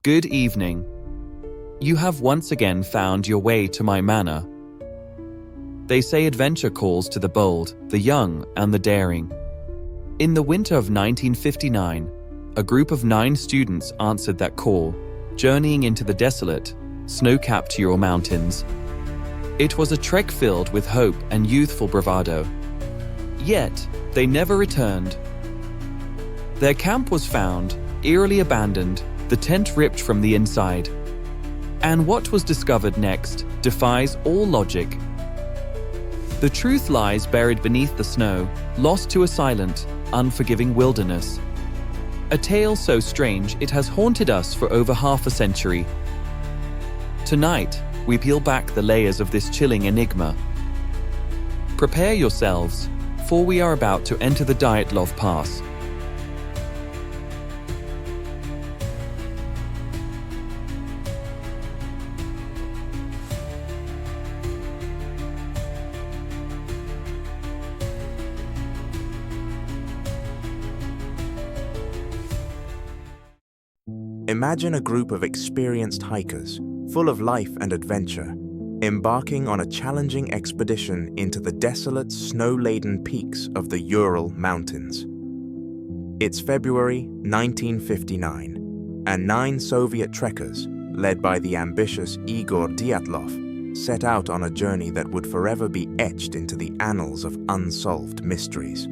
Good evening. You have once again found your way to my manor. They say adventure calls to the bold, the young, and the daring. In the winter of 1959, a group of 9 students answered that call, journeying into the desolate, snow-capped Ural Mountains. It was a trek filled with hope and youthful bravado. Yet, they never returned. Their camp was found, eerily abandoned, the tent ripped from the inside. And what was discovered next defies all logic. The truth lies buried beneath the snow, lost to a silent, unforgiving wilderness. A tale so strange it has haunted us for over half a century. Tonight, we peel back the layers of this chilling enigma. Prepare yourselves, for we are about to enter the Dyatlov Pass. Imagine a group of experienced hikers, full of life and adventure, embarking on a challenging expedition into the desolate, snow-laden peaks of the Ural Mountains. It's February 1959, and 9 Soviet trekkers, led by the ambitious Igor Dyatlov, set out on a journey that would forever be etched into the annals of unsolved mysteries.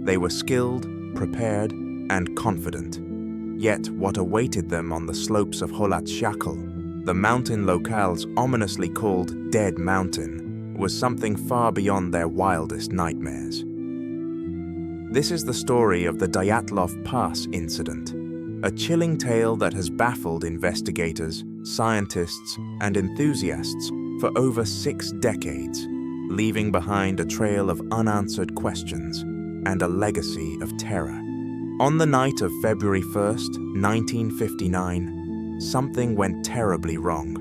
They were skilled, prepared, and confident. Yet what awaited them on the slopes of Holat-Shakhl, the mountain locales ominously called Dead Mountain, was something far beyond their wildest nightmares. This is the story of the Dyatlov Pass incident, a chilling tale that has baffled investigators, scientists, and enthusiasts for over 6 decades, leaving behind a trail of unanswered questions and a legacy of terror. On the night of February 1st, 1959, something went terribly wrong.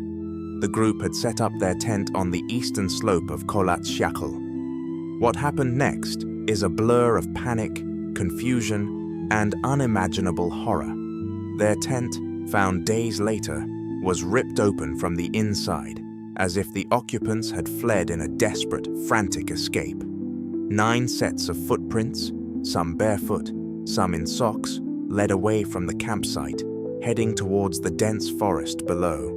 The group had set up their tent on the eastern slope of Holat-Shakhl. What happened next is a blur of panic, confusion, and unimaginable horror. Their tent, found days later, was ripped open from the inside, as if the occupants had fled in a desperate, frantic escape. 9 sets of footprints, some barefoot, some in socks, led away from the campsite, heading towards the dense forest below.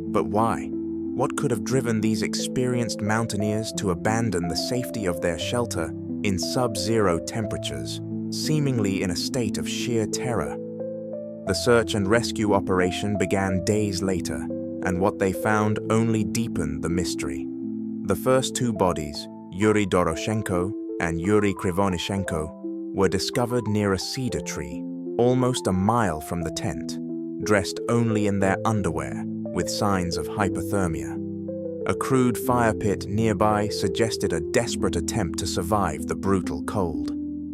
But why? What could have driven these experienced mountaineers to abandon the safety of their shelter in sub-zero temperatures, seemingly in a state of sheer terror? The search and rescue operation began days later, and what they found only deepened the mystery. The first 2 bodies, Yuri Doroshenko and Yuri Krivonishenko, were discovered near a cedar tree, almost a mile from the tent, dressed only in their underwear, with signs of hypothermia. A crude fire pit nearby suggested a desperate attempt to survive the brutal cold.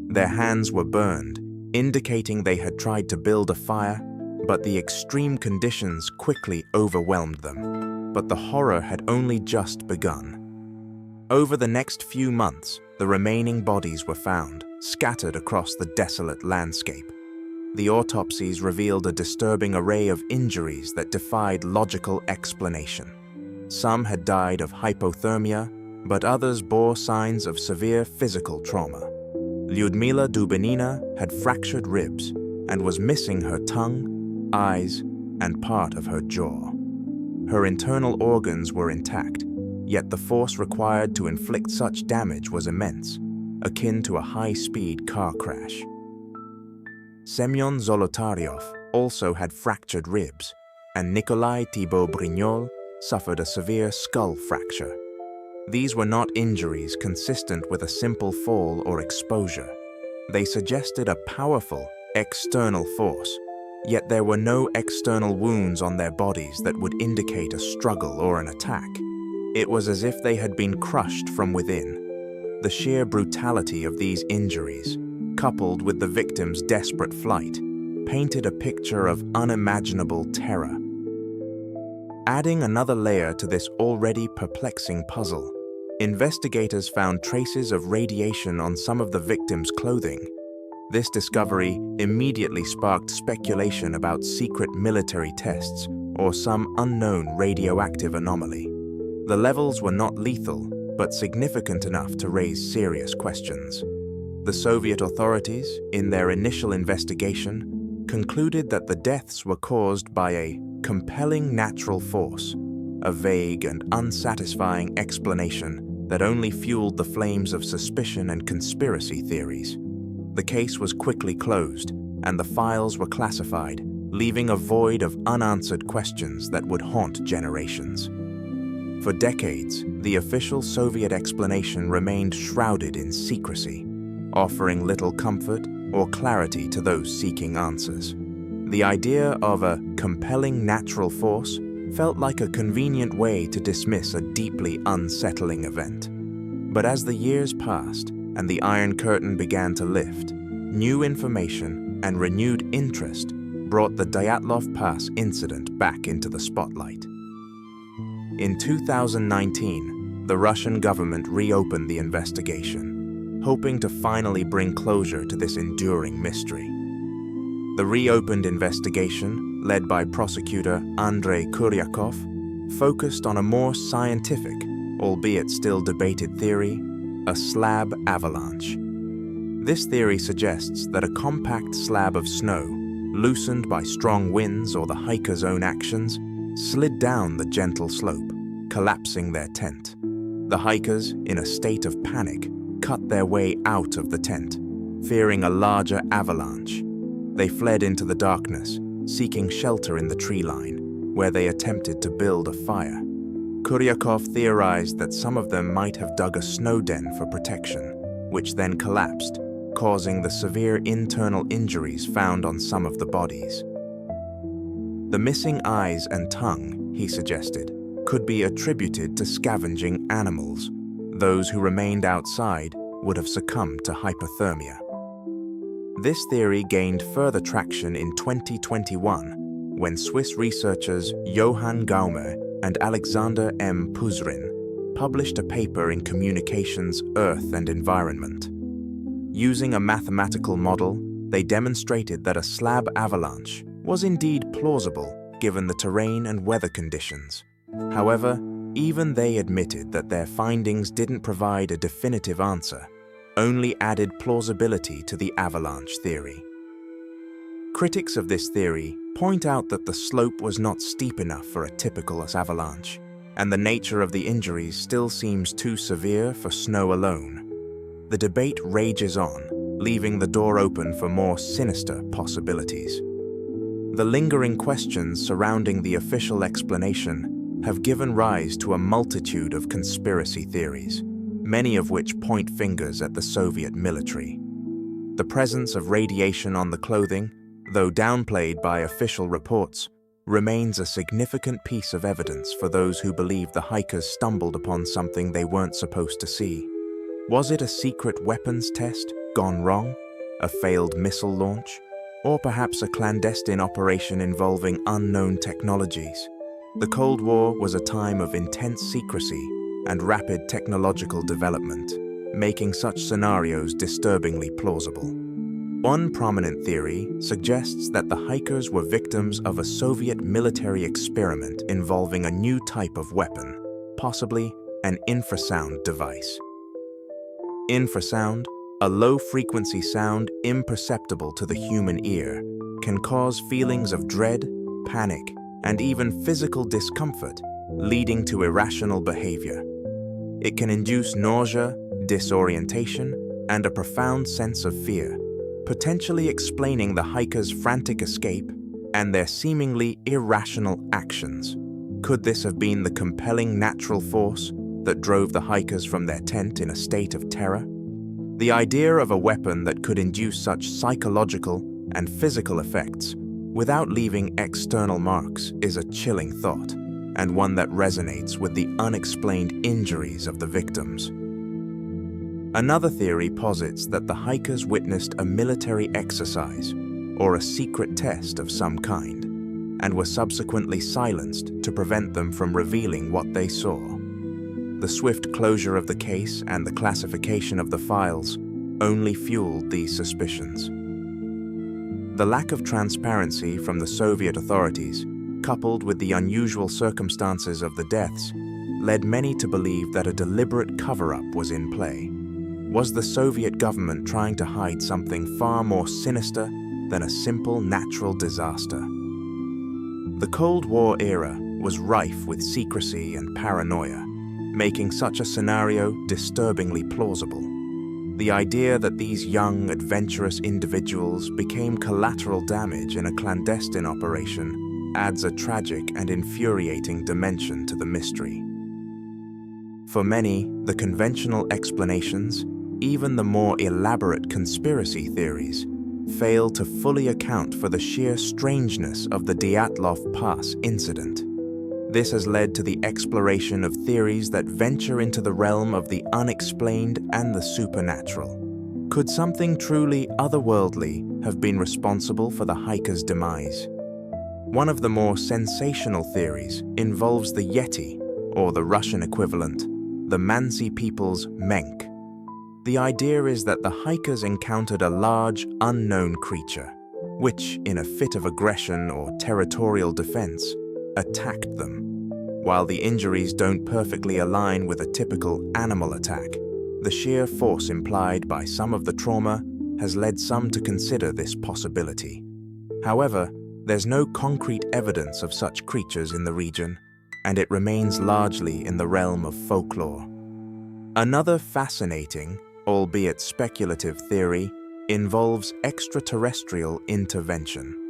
Their hands were burned, indicating they had tried to build a fire, but the extreme conditions quickly overwhelmed them. But the horror had only just begun. Over the next few months, the remaining bodies were found, scattered across the desolate landscape. The autopsies revealed a disturbing array of injuries that defied logical explanation. Some had died of hypothermia, but others bore signs of severe physical trauma. Lyudmila Dubinina had fractured ribs and was missing her tongue, eyes, and part of her jaw. Her internal organs were intact, yet the force required to inflict such damage was immense, akin to a high-speed car crash. Semyon Zolotaryov also had fractured ribs, and Nikolai Thibault-Brignol suffered a severe skull fracture. These were not injuries consistent with a simple fall or exposure. They suggested a powerful, external force, yet there were no external wounds on their bodies that would indicate a struggle or an attack. It was as if they had been crushed from within. The sheer brutality of these injuries, coupled with the victims' desperate flight, painted a picture of unimaginable terror. Adding another layer to this already perplexing puzzle, investigators found traces of radiation on some of the victims' clothing. This discovery immediately sparked speculation about secret military tests or some unknown radioactive anomaly. The levels were not lethal, but significant enough to raise serious questions. The Soviet authorities, in their initial investigation, concluded that the deaths were caused by a compelling natural force, a vague and unsatisfying explanation that only fueled the flames of suspicion and conspiracy theories. The case was quickly closed, and the files were classified, leaving a void of unanswered questions that would haunt generations. For decades, the official Soviet explanation remained shrouded in secrecy, offering little comfort or clarity to those seeking answers. The idea of a compelling natural force felt like a convenient way to dismiss a deeply unsettling event. But as the years passed and the Iron Curtain began to lift, new information and renewed interest brought the Dyatlov Pass incident back into the spotlight. In 2019, the Russian government reopened the investigation, hoping to finally bring closure to this enduring mystery. The reopened investigation, led by prosecutor Andrei Kuryakov, focused on a more scientific, albeit still debated theory, a slab avalanche. This theory suggests that a compact slab of snow, loosened by strong winds or the hiker's own actions, slid down the gentle slope, collapsing their tent. The hikers, in a state of panic, cut their way out of the tent, fearing a larger avalanche. They fled into the darkness, seeking shelter in the tree line, where they attempted to build a fire. Kuryakov theorized that some of them might have dug a snow den for protection, which then collapsed, causing the severe internal injuries found on some of the bodies. The missing eyes and tongue, he suggested, could be attributed to scavenging animals. Those who remained outside would have succumbed to hypothermia. This theory gained further traction in 2021 when Swiss researchers Johann Gaumer and Alexander M. Puzrin published a paper in Communications, Earth and Environment. Using a mathematical model, they demonstrated that a slab avalanche was indeed plausible given the terrain and weather conditions. However, even they admitted that their findings didn't provide a definitive answer, only added plausibility to the avalanche theory. Critics of this theory point out that the slope was not steep enough for a typical avalanche, and the nature of the injuries still seems too severe for snow alone. The debate rages on, leaving the door open for more sinister possibilities. The lingering questions surrounding the official explanation have given rise to a multitude of conspiracy theories, many of which point fingers at the Soviet military. The presence of radiation on the clothing, though downplayed by official reports, remains a significant piece of evidence for those who believe the hikers stumbled upon something they weren't supposed to see. Was it a secret weapons test gone wrong, a failed missile launch, or perhaps a clandestine operation involving unknown technologies? The Cold War was a time of intense secrecy and rapid technological development, making such scenarios disturbingly plausible. One prominent theory suggests that the hikers were victims of a Soviet military experiment involving a new type of weapon, possibly an infrasound device. Infrasound, a low-frequency sound imperceptible to the human ear, can cause feelings of dread, panic, and even physical discomfort, leading to irrational behavior. It can induce nausea, disorientation, and a profound sense of fear, potentially explaining the hikers' frantic escape and their seemingly irrational actions. Could this have been the compelling natural force that drove the hikers from their tent in a state of terror? The idea of a weapon that could induce such psychological and physical effects without leaving external marks is a chilling thought, and one that resonates with the unexplained injuries of the victims. Another theory posits that the hikers witnessed a military exercise or a secret test of some kind, and were subsequently silenced to prevent them from revealing what they saw. The swift closure of the case and the classification of the files only fueled these suspicions. The lack of transparency from the Soviet authorities, coupled with the unusual circumstances of the deaths, led many to believe that a deliberate cover-up was in play. Was the Soviet government trying to hide something far more sinister than a simple natural disaster? The Cold War era was rife with secrecy and paranoia, making such a scenario disturbingly plausible. The idea that these young, adventurous individuals became collateral damage in a clandestine operation adds a tragic and infuriating dimension to the mystery. For many, the conventional explanations, even the more elaborate conspiracy theories, fail to fully account for the sheer strangeness of the Dyatlov Pass incident. This has led to the exploration of theories that venture into the realm of the unexplained and the supernatural. Could something truly otherworldly have been responsible for the hiker's demise? One of the more sensational theories involves the Yeti, or the Russian equivalent, the Mansi people's Menk. The idea is that the hikers encountered a large, unknown creature, which, in a fit of aggression or territorial defense, attacked them. While the injuries don't perfectly align with a typical animal attack, the sheer force implied by some of the trauma has led some to consider this possibility. However, there's no concrete evidence of such creatures in the region, and it remains largely in the realm of folklore. Another fascinating, albeit speculative theory, involves extraterrestrial intervention.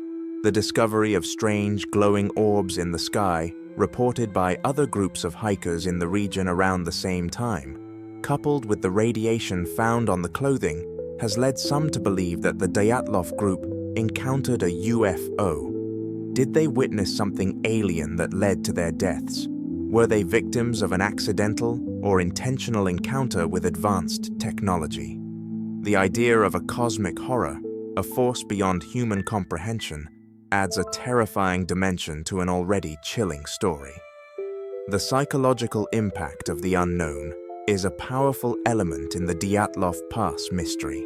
The discovery of strange glowing orbs in the sky, reported by other groups of hikers in the region around the same time, coupled with the radiation found on the clothing, has led some to believe that the Dyatlov group encountered a UFO. Did they witness something alien that led to their deaths? Were they victims of an accidental or intentional encounter with advanced technology? The idea of a cosmic horror, a force beyond human comprehension, adds a terrifying dimension to an already chilling story. The psychological impact of the unknown is a powerful element in the Dyatlov Pass mystery.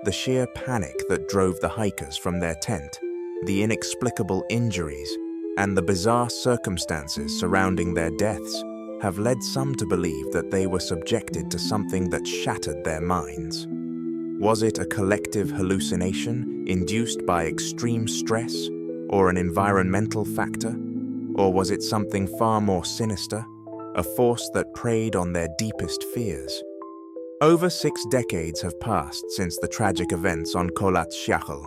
The sheer panic that drove the hikers from their tent, the inexplicable injuries, and the bizarre circumstances surrounding their deaths have led some to believe that they were subjected to something that shattered their minds. Was it a collective hallucination induced by extreme stress or an environmental factor? Or was it something far more sinister, a force that preyed on their deepest fears? Over 6 decades have passed since the tragic events on Kholat Syakhl,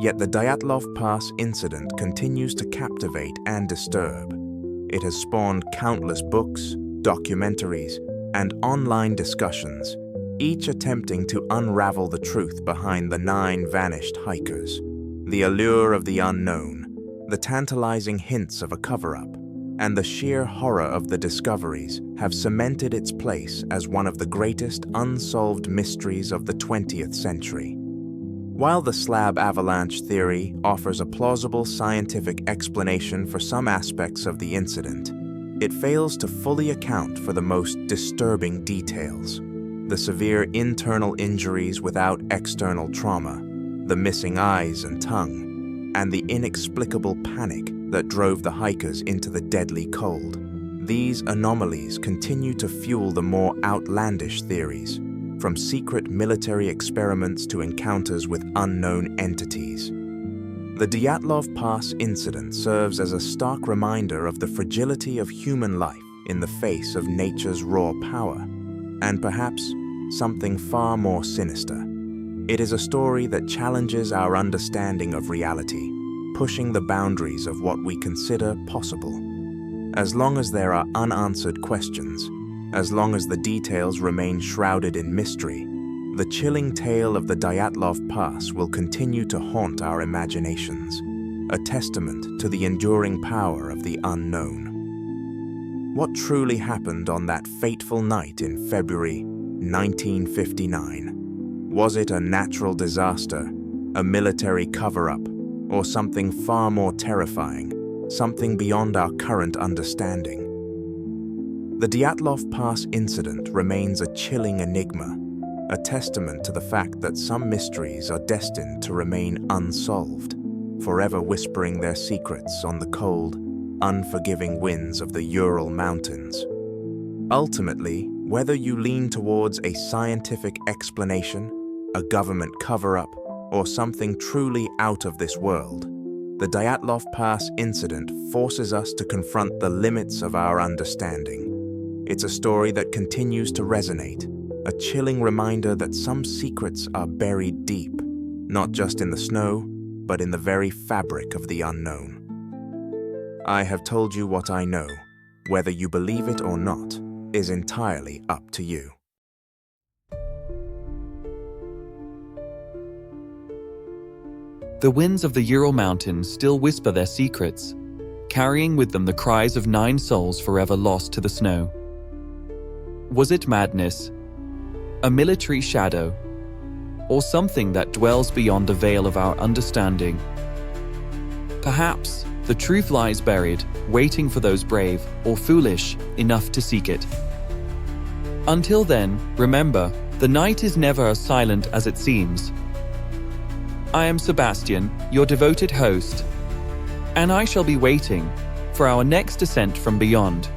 yet the Dyatlov Pass incident continues to captivate and disturb. It has spawned countless books, documentaries, and online discussions, each attempting to unravel the truth behind the 9 vanished hikers. The allure of the unknown, the tantalizing hints of a cover-up, and the sheer horror of the discoveries have cemented its place as one of the greatest unsolved mysteries of the 20th century. While the slab avalanche theory offers a plausible scientific explanation for some aspects of the incident, it fails to fully account for the most disturbing details: the severe internal injuries without external trauma, the missing eyes and tongue, and the inexplicable panic that drove the hikers into the deadly cold. These anomalies continue to fuel the more outlandish theories, from secret military experiments to encounters with unknown entities. The Dyatlov Pass incident serves as a stark reminder of the fragility of human life in the face of nature's raw power, and perhaps something far more sinister. It is a story that challenges our understanding of reality, pushing the boundaries of what we consider possible. As long as there are unanswered questions, as long as the details remain shrouded in mystery, the chilling tale of the Dyatlov Pass will continue to haunt our imaginations, a testament to the enduring power of the unknown. What truly happened on that fateful night in February 1959? Was it a natural disaster, a military cover-up, or something far more terrifying, something beyond our current understanding? The Dyatlov Pass incident remains a chilling enigma, a testament to the fact that some mysteries are destined to remain unsolved, forever whispering their secrets on the cold, unforgiving winds of the Ural Mountains. Ultimately, whether you lean towards a scientific explanation, a government cover-up, or something truly out of this world, the Dyatlov Pass incident forces us to confront the limits of our understanding. It's a story that continues to resonate, a chilling reminder that some secrets are buried deep, not just in the snow, but in the very fabric of the unknown. I have told you what I know. Whether you believe it or not is entirely up to you. The winds of the Ural Mountains still whisper their secrets, carrying with them the cries of 9 souls forever lost to the snow. Was it madness, a military shadow, or something that dwells beyond the veil of our understanding? Perhaps the truth lies buried, waiting for those brave or foolish enough to seek it. Until then, remember, the night is never as silent as it seems. I am Sebastian, your devoted host, and I shall be waiting for our next descent from beyond.